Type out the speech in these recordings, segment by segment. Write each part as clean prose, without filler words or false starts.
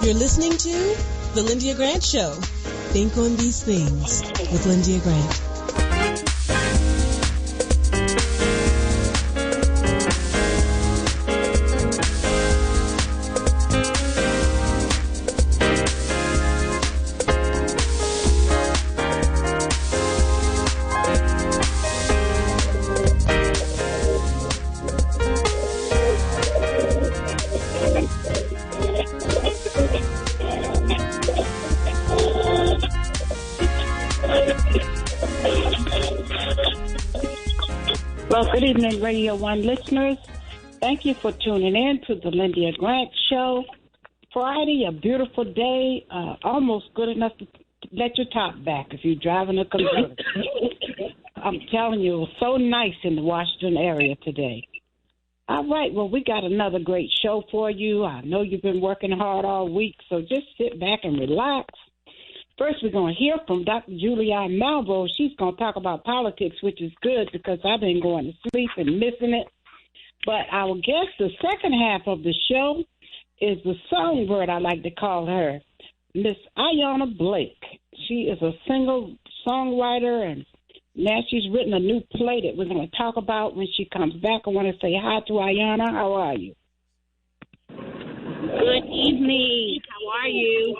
You're listening to The Lyndia Grant Show. Think on these things with Lyndia Grant. Well, good evening, Radio 1 listeners. Thank you for tuning in to the Lyndia Grant Show. Friday, a beautiful day, almost good enough to let your top back if you're driving a convertible. I'm telling you, it was so nice in the Washington area today. All right, well, we got another great show for you. I know you've been working hard all week, so just sit back and relax. First, we're going to hear from Dr. Julia Malvo. She's going to talk about politics, which is good because I've been going to sleep and missing it. But our guest, the second half of the show, is the songbird, I like to call her, Miss Iyona Blake. She is a single songwriter, and now she's written a new play that we're going to talk about when she comes back. I want to say hi to Iyona. How are you? Good evening. How are you?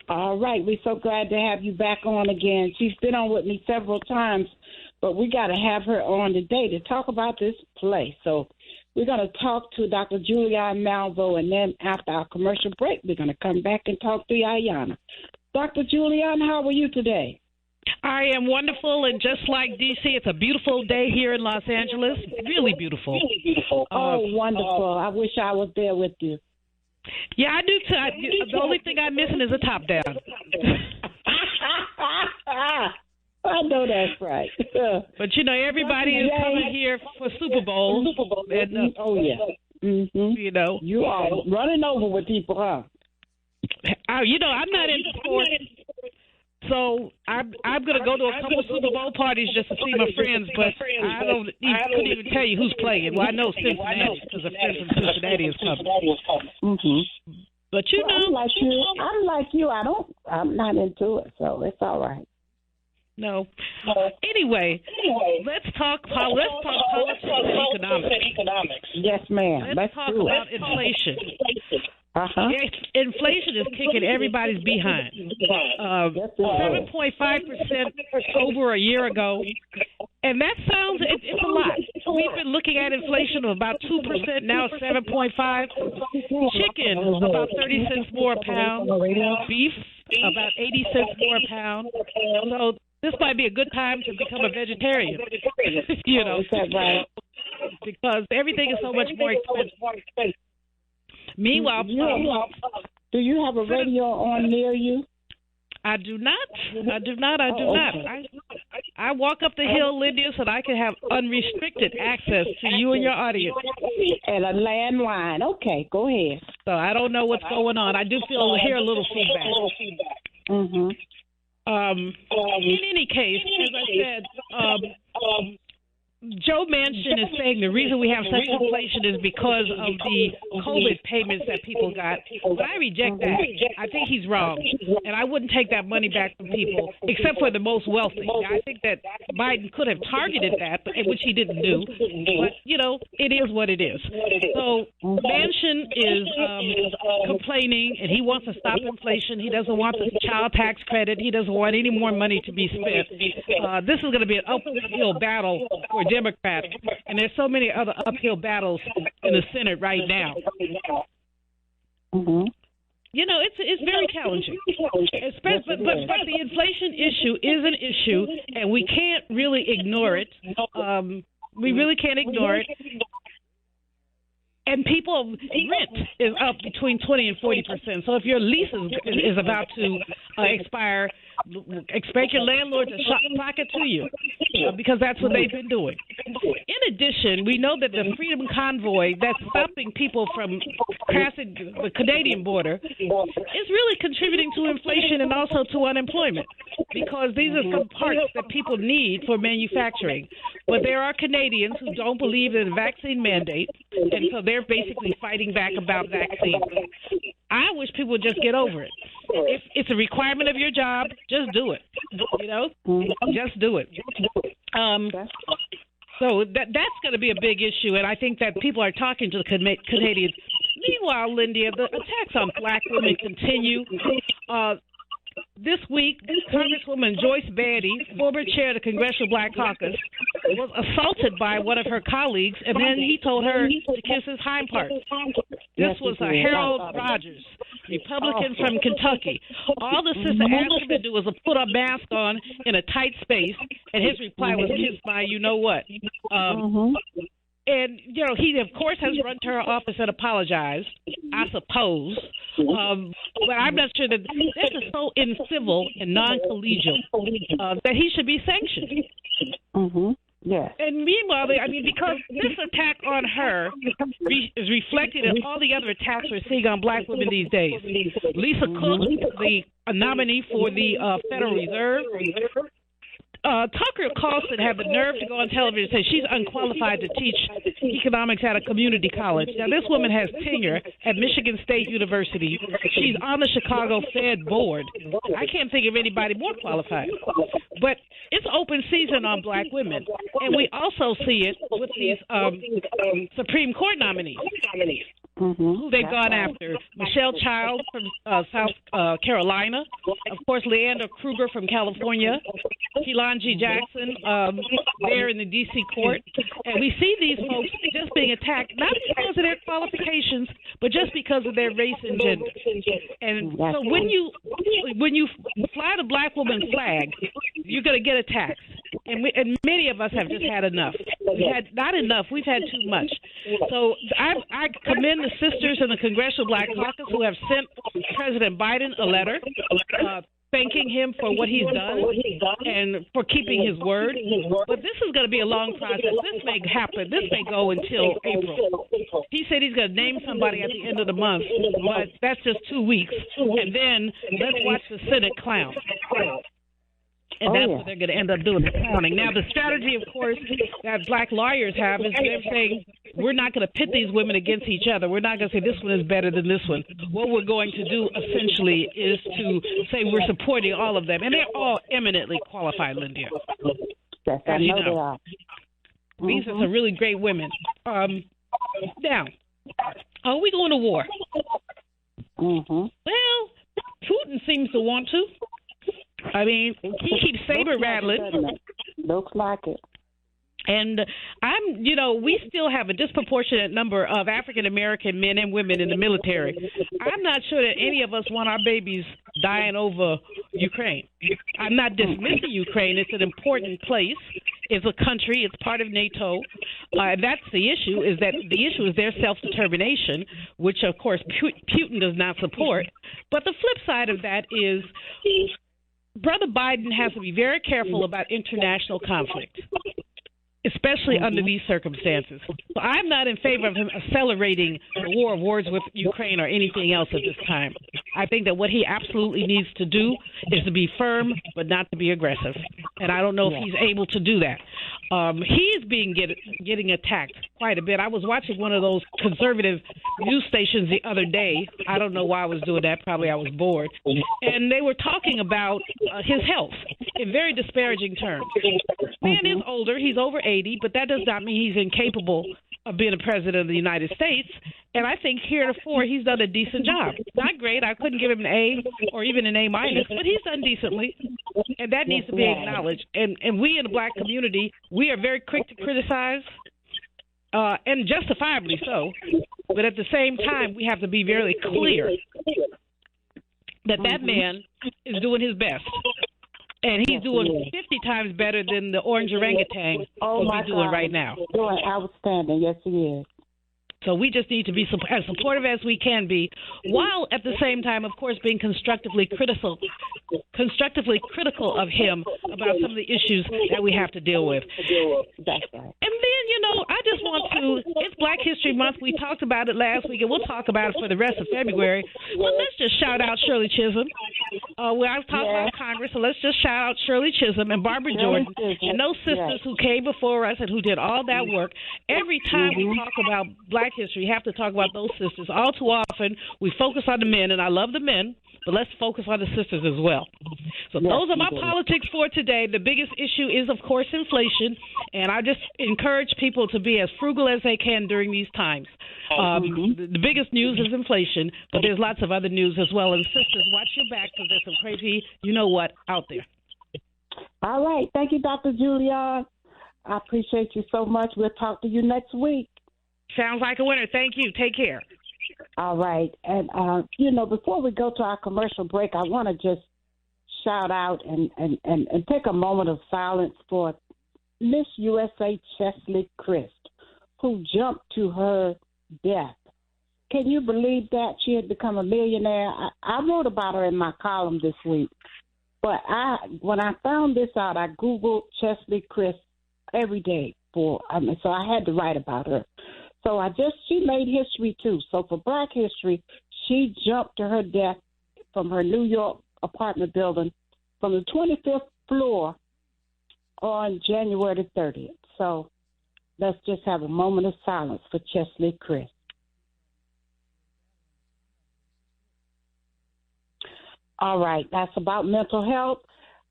All right. We're so glad to have you back on again. She's been on with me several times, but we got to have her on today to talk about this play. So we're going to talk to Dr. Julia Malvo, and then after our commercial break, we're going to come back and talk to Iyona. Dr. Julian, how are you today? I am wonderful, and just like D.C., it's a beautiful day here in Los Angeles. Really beautiful. Really beautiful. Wonderful. I wish I was there with you. Yeah, I do too. The only thing I'm missing is a top down. I know that's right. But, you know, everybody is coming here for Super Bowl. And, oh, yeah. Mm-hmm. You know. You are running over with people, huh? You know, I'm not into sports. So I'm going to go to a couple of Super Bowl parties just to see my friends, but I couldn't even tell you who's playing. Well, I know Cincinnati because a friend from Cincinnati is coming. Mm-hmm. But you know, I'm like you. I'm not into it, so it's all right. No. Anyway, let's talk politics and economics. Yes, ma'am. Let's talk about inflation. Uh-huh. Inflation is kicking everybody's behind. 7.5% over a year ago, and that sounds it's a lot. We've been looking at inflation of about 2%, now it's 7.5. Chicken about 30 cents more a pound. Beef about 80 cents more a pound. So this might be a good time to become a vegetarian. You know, because everything is so much more expensive. Meanwhile, do you have a radio on near you? I do not. I walk up the hill, Lyndia, so that I can have unrestricted access to you and your audience. And a landline. Okay, go ahead. So I don't know what's going on. I do hear a little feedback. Mm-hmm. In any case, as I said, Joe Manchin is saying the reason we have such inflation is because of the COVID payments that people got. But I reject that. I think he's wrong. And I wouldn't take that money back from people, except for the most wealthy. I think that Biden could have targeted that, which he didn't do. But, you know, it is what it is. So Manchin is complaining, and he wants to stop inflation. He doesn't want the child tax credit. He doesn't want any more money to be spent. This is going to be an uphill battle for Democrats, and there's so many other uphill battles in the Senate right now. Mm-hmm. You know, it's very challenging. But the inflation issue is an issue, and we can't really ignore it. We really can't ignore it. And rent is up between 20 and 40%. So if your lease is about to expire, expect your landlord to pocket to you because that's what they've been doing. In addition, we know that the Freedom Convoy that's stopping people from crossing the Canadian border is really contributing to inflation and also to unemployment because these are some parts that people need for manufacturing. But there are Canadians who don't believe in the vaccine mandate, and so they're basically fighting back about vaccines. I wish people would just get over it. If it's a requirement of your job, just do it. Just do it. So that's going to be a big issue, and I think that people are talking to the Canadians. Meanwhile, Lyndia, the attacks on black women continue. This week, Congresswoman Joyce Beatty, former chair of the Congressional Black Caucus, was assaulted by one of her colleagues, and then he told her to kiss his hind part. This was Harold Rogers, Republican from Kentucky. All the sister asked him to do was to put a mask on in a tight space, and his reply was kissed by you-know-what. And, he, of course, has run to her office and apologized, I suppose. But I'm not sure that this is so incivil and non-collegial that he should be sanctioned. Yes. And meanwhile, because this attack on her is reflected in all the other attacks we're seeing on black women these days. Lisa Cook, the nominee for the Federal Reserve, Tucker Carlson had the nerve to go on television and say she's unqualified to teach economics at a community college. Now, this woman has tenure at Michigan State University. She's on the Chicago Fed board. I can't think of anybody more qualified. But it's open season on black women. And we also see it with these Supreme Court nominees. Who they've gone after. Michelle Childs from South Carolina. Of course, Leander Kruger from California. Keelan-G. Jackson there in the D.C. court. And we see these folks just being attacked, not because of their qualifications, but just because of their race and gender. And so when you fly the black woman's flag, you're going to get attacked. And many of us have just had enough. We've had not enough. We've had too much. So I commend the sisters in the Congressional Black Caucus who have sent President Biden a letter thanking him for what he's done and for keeping his word. But this is going to be a long process. This may happen. This may go until April. He said he's going to name somebody at the end of the month, but that's just 2 weeks. And then let's watch the Senate clown. And that's what they're going to end up doing, the clowning. Now, the strategy, of course, that black lawyers have is they're saying we're not going to pit these women against each other. We're not going to say this one is better than this one. What we're going to do, essentially, is to say we're supporting all of them. And they're all eminently qualified, Lyndia. Yes, I know they are. These are some really great women. Now, are we going to war? Well, Putin seems to want to. I mean, he keeps saber rattling. Looks like it. And we still have a disproportionate number of African American men and women in the military. I'm not sure that any of us want our babies dying over Ukraine. I'm not dismissing Ukraine. It's an important place. It's a country. It's part of NATO. That's the issue. The issue is their self-determination, which of course Putin does not support. But the flip side of that is Brother Biden has to be very careful about international conflict, especially under these circumstances. So I'm not in favor of him accelerating the war of words with Ukraine or anything else at this time. I think that what he absolutely needs to do is to be firm, but not to be aggressive. And I don't know if he's able to do that. He is getting attacked quite a bit. I was watching one of those conservative news stations the other day. I don't know why I was doing that. Probably I was bored. And they were talking about his health in very disparaging terms. Man is older. He's over 80, but that does not mean he's incapable of being a president of the United States. And I think heretofore he's done a decent job. Not great. I couldn't give him an A or even an A minus, but he's done decently. And that needs to be acknowledged. And we in the black community, we are very quick to criticize, and justifiably so. But at the same time, we have to be very clear that that man is doing his best. And he's doing 50 times better than the orange orangutan will be doing right now. Doing outstanding. Yes, he is. So we just need to be as supportive as we can be, while at the same time, of course, being constructively critical of him about some of the issues that we have to deal with. That's right. And then, I just want to, it's Black History Month. We talked about it last week, and we'll talk about it for the rest of February. But let's just shout out Shirley Chisholm. I was talking about Congress, so let's just shout out Shirley Chisholm and Barbara Jordan and those sisters who came before us and who did all that work. Every time we talk about Black history, you have to talk about those sisters. All too often, we focus on the men, and I love the men, but let's focus on the sisters as well. So those are my politics for today. The biggest issue is, of course, inflation, and I just encourage people to be as frugal as they can during these times. The biggest news is inflation, but there's lots of other news as well. And sisters, watch your back because there's some crazy, you-know-what, out there. All right. Thank you, Dr. Julia. I appreciate you so much. We'll talk to you next week. Sounds like a winner. Thank you. Take care. All right. And, before we go to our commercial break, I want to just shout out and take a moment of silence for Miss USA Chesley Christ, who jumped to her death. Can you believe that? She had become a millionaire. I wrote about her in my column this week. But when I found this out, I Googled Chesley Christ every day. So I had to write about her. So she made history too. So for Black history, she jumped to her death from her New York apartment building from the 25th floor on January the 30th. So let's just have a moment of silence for Chesley Christ. All right, that's about mental health.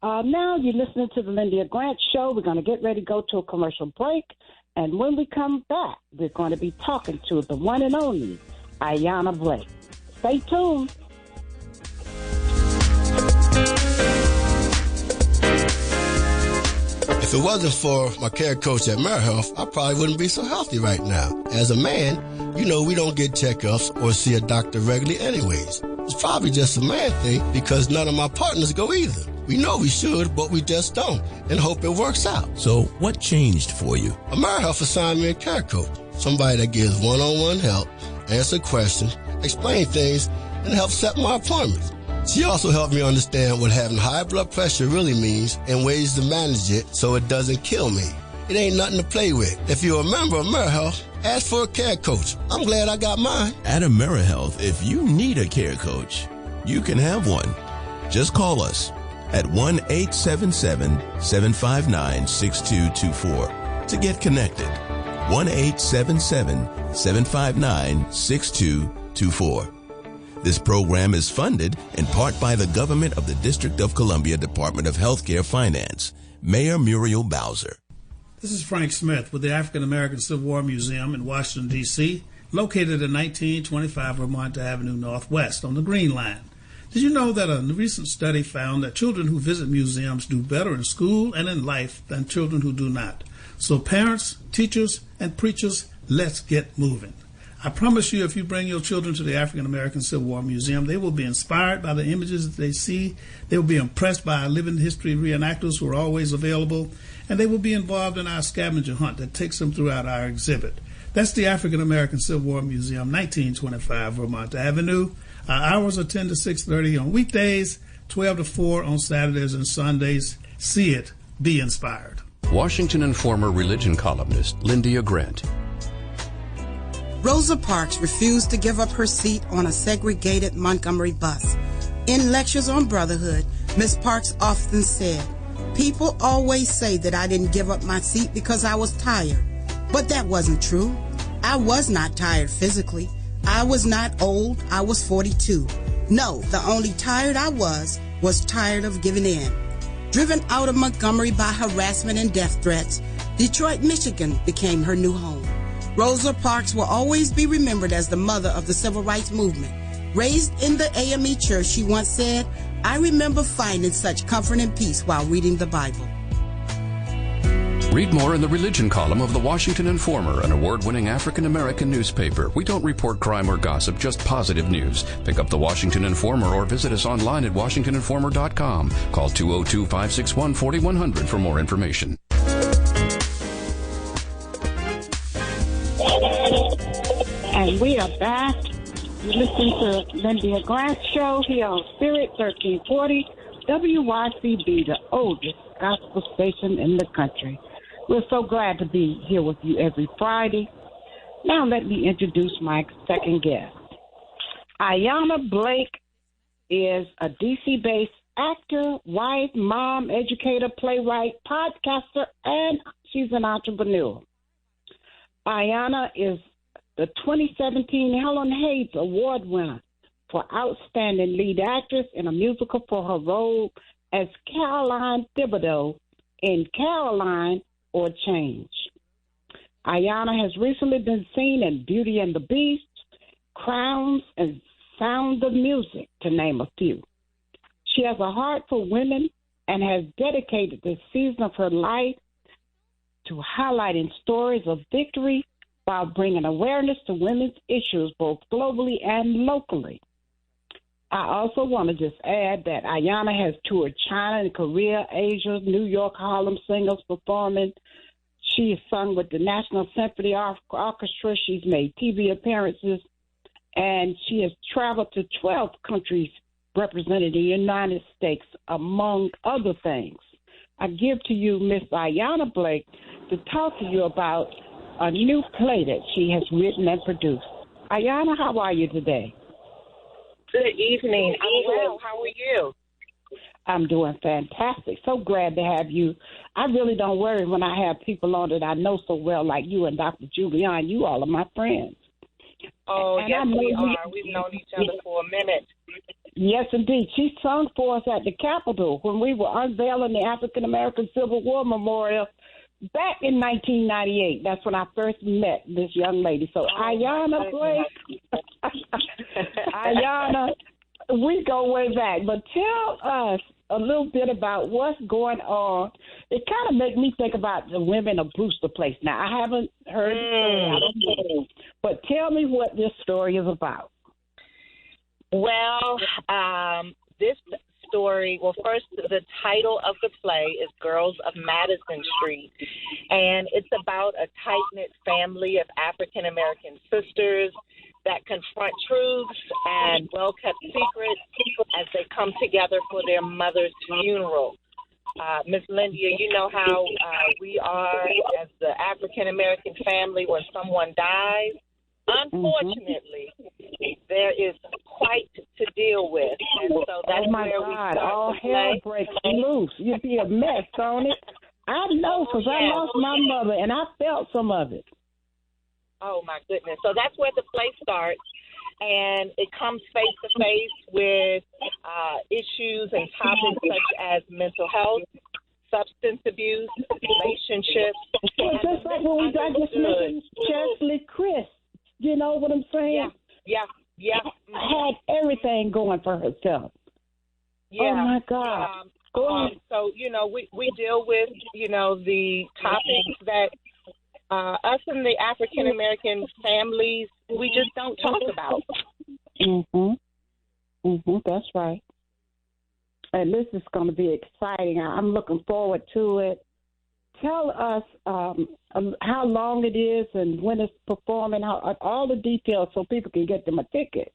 Now you're listening to the Lyndia Grant Show. We're going to get ready to go to a commercial break. And when we come back, we're going to be talking to the one and only Iyona Blake. Stay tuned. If it wasn't for my care coach at AmeriHealth, I probably wouldn't be so healthy right now. As a man, we don't get checkups or see a doctor regularly anyways. It's probably just a man thing because none of my partners go either. We know we should, but we just don't, and hope it works out. So what changed for you? AmeriHealth assigned me a care coach, somebody that gives one-on-one help, answer questions, explain things, and help set my appointments. She also helped me understand what having high blood pressure really means and ways to manage it so it doesn't kill me. It ain't nothing to play with. If you're a member of AmeriHealth, ask for a care coach. I'm glad I got mine. At AmeriHealth, if you need a care coach, you can have one. Just call us at 1-877-759-6224 to get connected. 1-877-759-6224. This program is funded in part by the government of the District of Columbia Department of Healthcare Finance. Mayor Muriel Bowser. This is Frank Smith with the African American Civil War Museum in Washington, D.C., located at 1925 Vermont Avenue Northwest on the Green Line. Did you know that a recent study found that children who visit museums do better in school and in life than children who do not? So parents, teachers, and preachers, let's get moving. I promise you, if you bring your children to the African American Civil War Museum, they will be inspired by the images that they see. They will be impressed by our living history reenactors who are always available, and they will be involved in our scavenger hunt that takes them throughout our exhibit. That's the African American Civil War Museum, 1925 Vermont Avenue. Our hours are 10 to 6:30 on weekdays, 12 to 4 on Saturdays and Sundays. See it. Be inspired. Washington and former religion columnist Lyndia Grant. Rosa Parks refused to give up her seat on a segregated Montgomery bus. In lectures on brotherhood, Ms. Parks often said, "People always say that I didn't give up my seat because I was tired." But that wasn't true. I was not tired physically. I was not old. I was 42. No, the only tired I was tired of giving in. Driven out of Montgomery by harassment and death threats, Detroit, Michigan became her new home. Rosa Parks will always be remembered as the mother of the civil rights movement. Raised in the AME church, she once said, "I remember finding such comfort and peace while reading the Bible." Read more in the religion column of the Washington Informer, an award-winning African-American newspaper. We don't report crime or gossip, just positive news. Pick up the Washington Informer or visit us online at washingtoninformer.com. Call 202-561-4100 for more information. And we are back. You're listening to Lyndia Grant Show here on Spirit 1340 WYCB, the oldest gospel station in the country. We're so glad to be here with you every Friday. Now let me introduce my second guest. Iyona Blake is a DC-based actor, wife, mom, educator, playwright, podcaster, and she's an entrepreneur. Iyona is the 2017 Helen Hayes Award winner for Outstanding Lead Actress in a Musical for her role as Caroline Thibodeau in Caroline or Change. Iyona has recently been seen in Beauty and the Beast, Crowns, and Sound of Music, to name a few. She has a heart for women and has dedicated this season of her life to highlighting stories of victory while bringing awareness to women's issues both globally and locally. I also want to just add that Iyona has toured China and Korea, Asia, New York, Harlem Singers performing. She has sung with the National Symphony Orchestra. She's made TV appearances, and she has traveled to 12 countries representing the United States, among other things. I give to you Miss Iyona Blake to talk to you about a new play that she has written and produced. Iyona, how are you today? Good evening. I'm well. How are you? I'm doing fantastic. So glad to have you. I really don't worry when I have people on that I know so well, like you and Dr. Julian. You all are my friends. Oh, and yes, we are. We've known each other for a minute. Yes, indeed. She sung for us at the Capitol when we were unveiling the African American Civil War Memorial back in 1998. That's when I first met this young lady. So, Iyona Blake, Iyona, we go way back. But tell us a little bit about what's going on. It kind of makes me think about the women of Brewster Place. Now, I haven't heard the story. I don't know. But tell me what this story is about. Well, this story, first, the title of the play is Girls of Madison Street, and it's about a tight-knit family of African-American sisters that confront truths and well-kept secrets as they come together for their mother's funeral. Miss Lyndia, you know how we are as the African-American family when someone dies. Unfortunately, there is quite to deal with, and so that's where we start. All hell breaks loose. You'd be a mess, don't it? I know, because I lost my mother, and I felt some of it. Oh, my goodness. So that's where the play starts, and it comes face-to-face with issues and topics such as mental health, substance abuse, relationships. Well, just like when we got this mentioned Chesley Chris. You know what I'm saying? Yeah. Had everything going for herself. Yeah. Oh, my God. So, we deal with, the topics that us in the African-American families, we just don't talk about. That's right. And this is going to be exciting. I'm looking forward to it. Tell us how long it is and when it's performing, all the details so people can get them a ticket.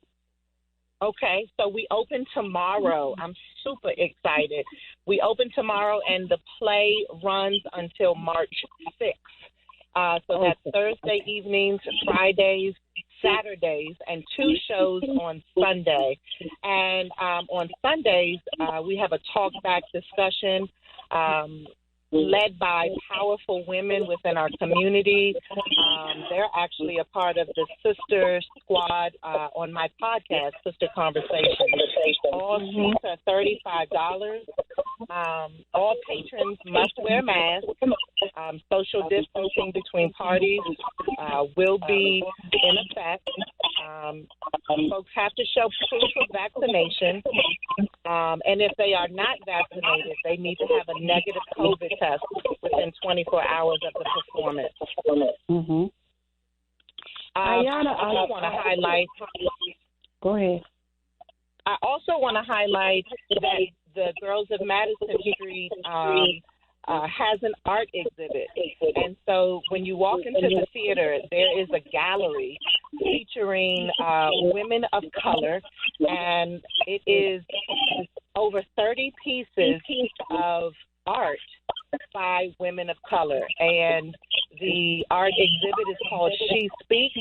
Okay, so we open tomorrow. I'm super excited. We open tomorrow, and the play runs until March 6th. So that's Thursday evenings, Fridays, Saturdays, and 2 shows on Sunday. And on Sundays, we have a talk-back discussion led by powerful women within our community. They're actually a part of the Sister Squad on my podcast, Sister Conversations. All seats are $35. All patrons must wear masks. Social distancing between parties will be in effect. Folks have to show proof of vaccination. And if they are not vaccinated, they need to have a negative COVID test within 24 hours of the performance. Iyona, I also want to highlight. Go ahead. I also want to highlight that the Girls of Madison Street has an art exhibit. And so when you walk into the theater, there is a gallery featuring women of color, and it is over 30 pieces of art by women of color. And The art exhibit is called She Speaks,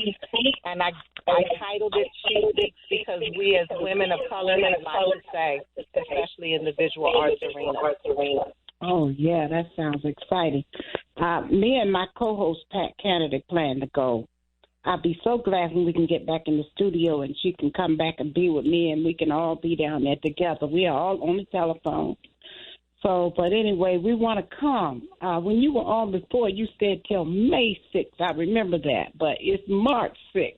and I titled it She Speaks because we as women of color have a lot to say, especially in the visual arts arena. Oh, yeah, that sounds exciting. Me and my co-host, Pat Kennedy, plan to go. I'll be so glad when we can get back in the studio and she can come back and be with me and we can all be down there together. We are all on the telephone. So, but anyway, we want to come. When you were on before, you said till May 6th. I remember that, but it's March 6th.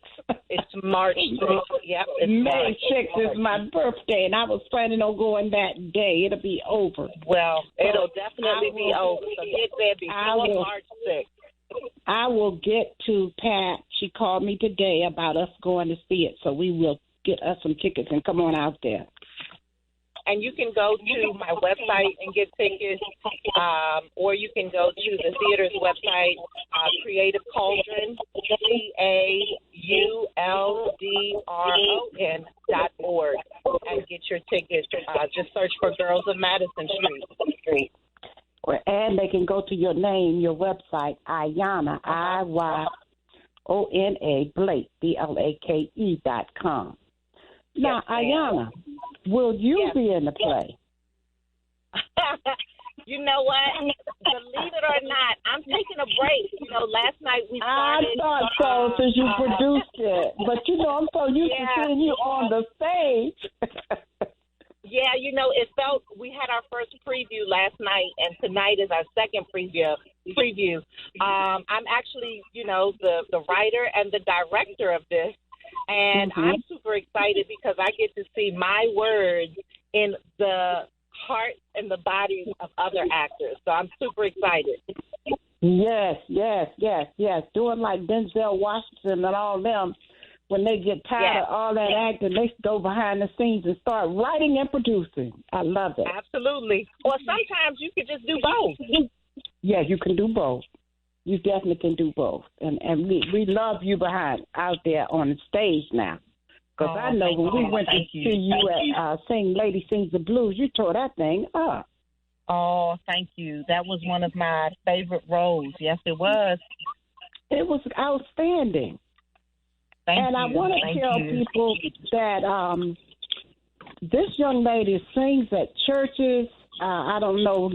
It's March 6th. Yep, it's May 6th is my birthday, and I was planning on going that day. It'll be over. Well, it'll definitely be over. So get there before March 6th. I will get to Pat. She called me today about us going to see it, so we will get us some tickets and come on out there. And you can go to my website and get tickets, or you can go to the theater's website, Creative Cauldron, CAULDRON.org, and get your tickets. Just search for Girls of Madison Street. And they can go to your name, your website, Iyona, IYONA, Blake, BLAKE.com. Now, yes, Iyona, will you be in the play? You know what? Believe it or not, I'm taking a break. You know, last night we started. I thought so since you produced it. But, you know, I'm so used to seeing you on the stage. Yeah, you know, it felt we had our first preview last night, and tonight is our second preview. I'm actually, you know, the writer and the director of this, and I'm super excited because I get to see my words in the hearts and the bodies of other actors. So I'm super excited. Yes. Doing like Denzel Washington and all them. When they get tired of all that acting, they go behind the scenes and start writing and producing. I love it. Absolutely. Or sometimes you can just do both. Yeah, you can do both. You definitely can do both. And we love you out there on the stage now. Because I know when we went to see you at Sing Lady Sings the Blues, you tore that thing up. Oh, thank you. That was one of my favorite roles. Yes, it was. It was outstanding. Thank I want to tell people that this young lady sings at churches. I don't know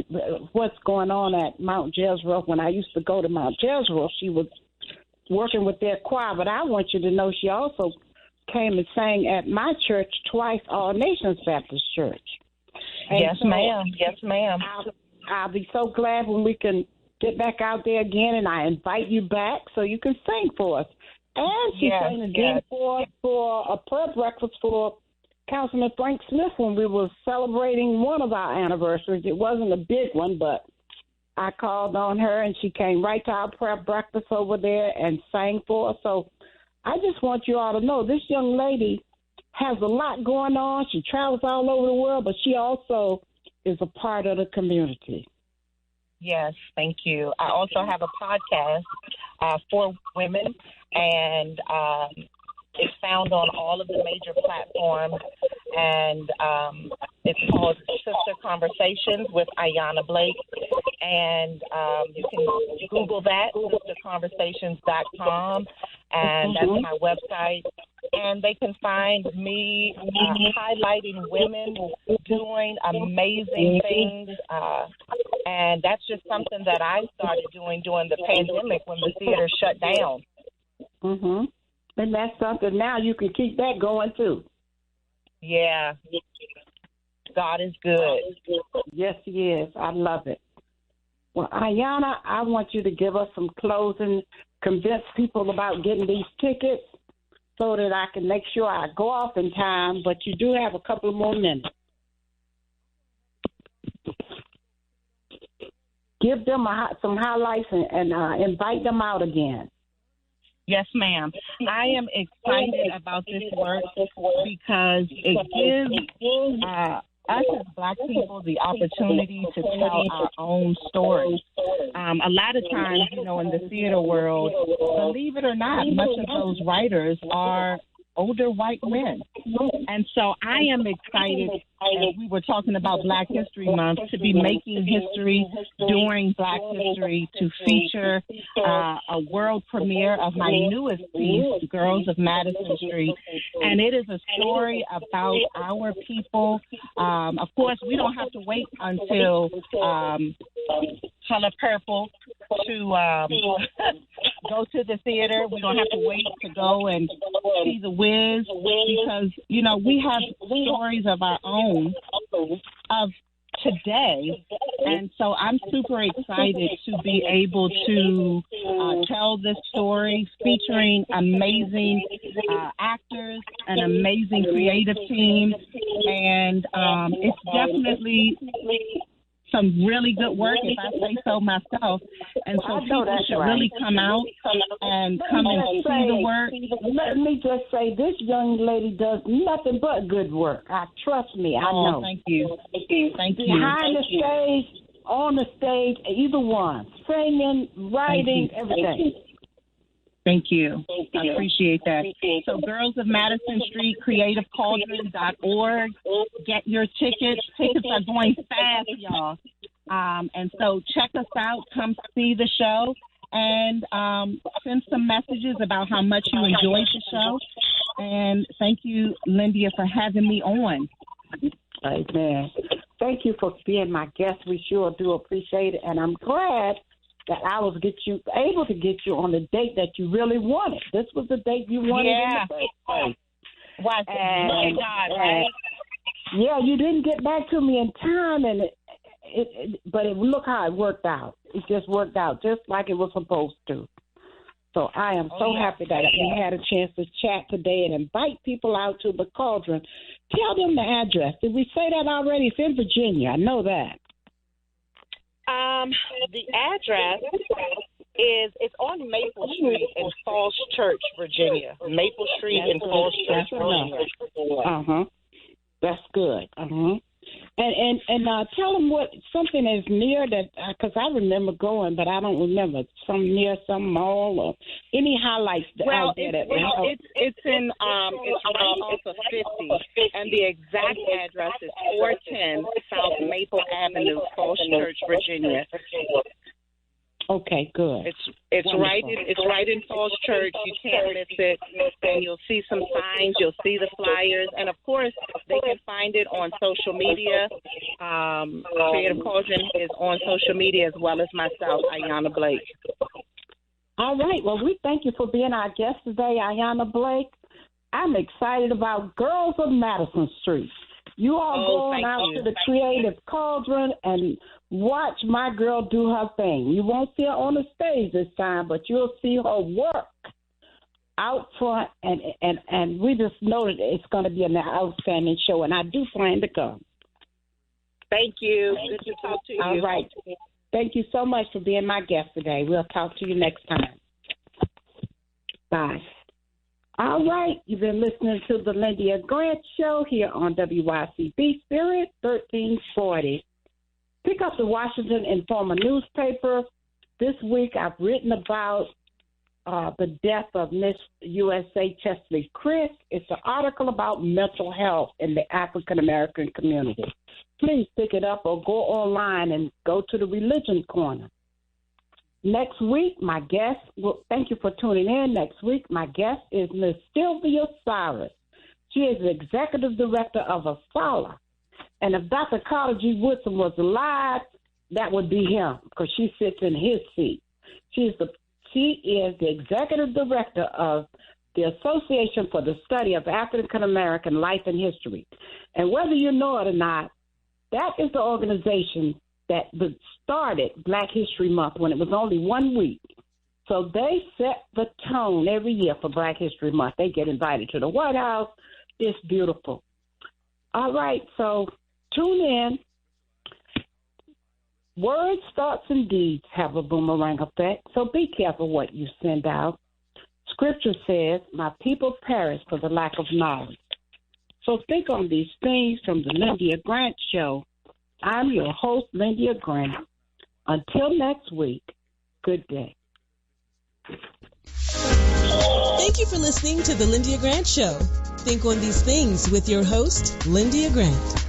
what's going on at Mount Jezreel. When I used to go to Mount Jezreel, she was working with their choir. But I want you to know she also came and sang at my church twice, All Nations Baptist Church. And yes, ma'am. Yes, ma'am. I'll be so glad when we can get back out there again, and I invite you back so you can sing for us. And she sang again for a prayer breakfast for Councilman Frank Smith when we were celebrating one of our anniversaries. It wasn't a big one, but I called on her, and she came right to our prayer breakfast over there and sang for us. So I just want you all to know this young lady has a lot going on. She travels all over the world, but she also is a part of the community. Yes, thank you. I also have a podcast for women, and it's found on all of the major platforms, and it's called Sister Conversations with Iyona Blake, and you can Google that, sisterconversations.com, and that's my website, and they can find me highlighting women doing amazing things, and that's just something that I started doing during the pandemic when the theater shut down. And that's something now you can keep that going too. Yeah. God is good. Yes, he is. I love it. Well, Iyona, I want you to give us some closing, convince people about getting these tickets so that I can make sure I go off in time, but you do have a couple more minutes. Give them some highlights and invite them out again. Yes, ma'am. I am excited about this work because it gives us as Black people the opportunity to tell our own stories. A lot of times, you know, in the theater world, believe it or not, much of those writers are older white men. And so I am excited, as we were talking about Black History Month, to be making history during Black History, to feature a world premiere of my newest piece, Girls of Madison Street. And it is a story about our people. Of course, we don't have to wait until Color Purple to go to the theater. We don't have to wait to go and see The Wiz, because, you know, we have stories of our own of today. And so I'm super excited to be able to tell this story featuring amazing actors, an amazing creative team, and it's definitely some really good work, if I say so myself. And so people should really come out and come and see the work. Let me just say, this young lady does nothing but good work. Trust me, I know. Thank you. Thank you. Behind the stage, on the stage, either one. Singing, writing, everything. Thank you. I appreciate that. So Girls of Madison Street, creativecauldron.org. Get your tickets. Tickets are going fast, y'all. And so check us out. Come see the show. And send some messages about how much you enjoyed the show. And thank you, Lyndia, for having me on. Amen. Thank you for being my guest. We sure do appreciate it. And I'm glad that I was able to get you on the date that you really wanted. This was the date you wanted in the first place. Wow. And, God, right? Yeah, you didn't get back to me in time, and but look how it worked out. It just worked out just like it was supposed to. So I am so happy that we had a chance to chat today and invite people out to the Cauldron. Tell them the address. Did we say that already? It's in Virginia. I know that. The address it's on Maple Street in Falls Church, Virginia. Maple Street in Falls Church, Virginia. That's good. And tell them what something is near that, because I remember going, but I don't remember some near some mall or any highlights out there. It's in it's right off of 50, and the exact address is 410 South Maple Avenue, Falls Church, Virginia. Okay, good. It's right in Falls Church. You can't miss it. And you'll see some signs. You'll see the flyers, and of course they can find it on social media. Creative Cauldron is on social media as well as myself, Iyona Blake. All right. Well, we thank you for being our guest today, Iyona Blake. I'm excited about Girls of Madison Street. You all going out to the Creative Cauldron and watch my girl do her thing. You won't see her on the stage this time, but you'll see her work out front, and we just know that it's going to be an outstanding show, and I do plan to come. Thank you. Good to talk to you. All right. Thank you so much for being my guest today. We'll talk to you next time. Bye. All right, you've been listening to the Lyndia Grant Show here on WYCB Spirit 1340. Pick up the Washington Informer newspaper. This week I've written about the death of Miss USA Chesley Chris. It's an article about mental health in the African-American community. Please pick it up or go online and go to the Religion Corner. Next week, my guest, thank you for tuning in. Next week, my guest is Miss Lucille Cyrus. She is the executive director of ASALA. And if Dr. Carter G. Woodson was alive, that would be him, because she sits in his seat. She is the executive director of the Association for the Study of African American Life and History. And whether you know it or not, that is the organization that started Black History Month when it was only 1 week. So they set the tone every year for Black History Month. They get invited to the White House. It's beautiful. All right, so tune in. Words, thoughts, and deeds have a boomerang effect, so be careful what you send out. Scripture says, my people perish for the lack of knowledge. So think on these things from the Lyndia Grant Show. I'm your host, Lyndia Grant. Until next week, good day. Thank you for listening to The Lyndia Grant Show. Think on these things with your host, Lyndia Grant.